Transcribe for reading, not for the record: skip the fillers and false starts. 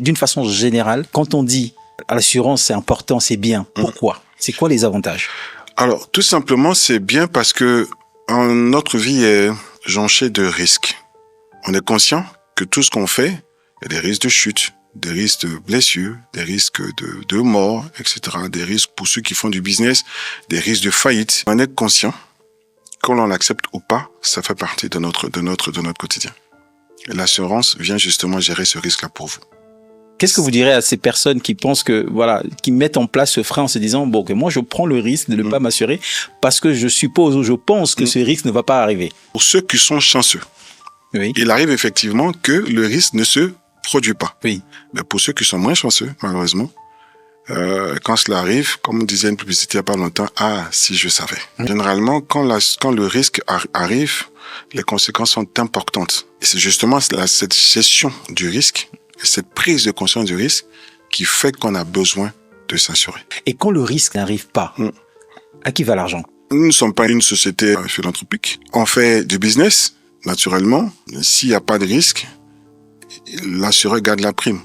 D'une façon générale, quand on dit l'assurance c'est important, c'est bien, pourquoi? C'est quoi les avantages? Alors, tout simplement, c'est bien parce que notre vie est jonchée de risques. On est conscient que tout ce qu'on fait, il y a des risques de chute, des risques de blessures, des risques de mort, etc. Des risques pour ceux qui font du business, des risques de faillite. On est conscient, qu'on l'accepte ou pas, ça fait partie de notre quotidien. Et l'assurance vient justement gérer ce risque-là pour vous. Qu'est-ce que vous direz à ces personnes qui pensent que, voilà, qui mettent en place ce frein en se disant, bon, que moi, je prends le risque de ne pas m'assurer parce que je suppose ou je pense que ce risque ne va pas arriver? Pour ceux qui sont chanceux, oui. Il arrive effectivement que le risque ne se produit pas. Oui. Mais pour ceux qui sont moins chanceux, malheureusement, quand cela arrive, comme on disait une publicité il n'y a pas longtemps, ah, si je savais. Généralement, quand le risque arrive, les conséquences sont importantes. Et c'est justement cette gestion du risque, et cette prise de conscience du risque qui fait qu'on a besoin de s'assurer. Et quand le risque n'arrive pas, à qui va l'argent? Nous ne sommes pas une société philanthropique. On fait du business, naturellement. S'il n'y a pas de risque, l'assureur garde la prime.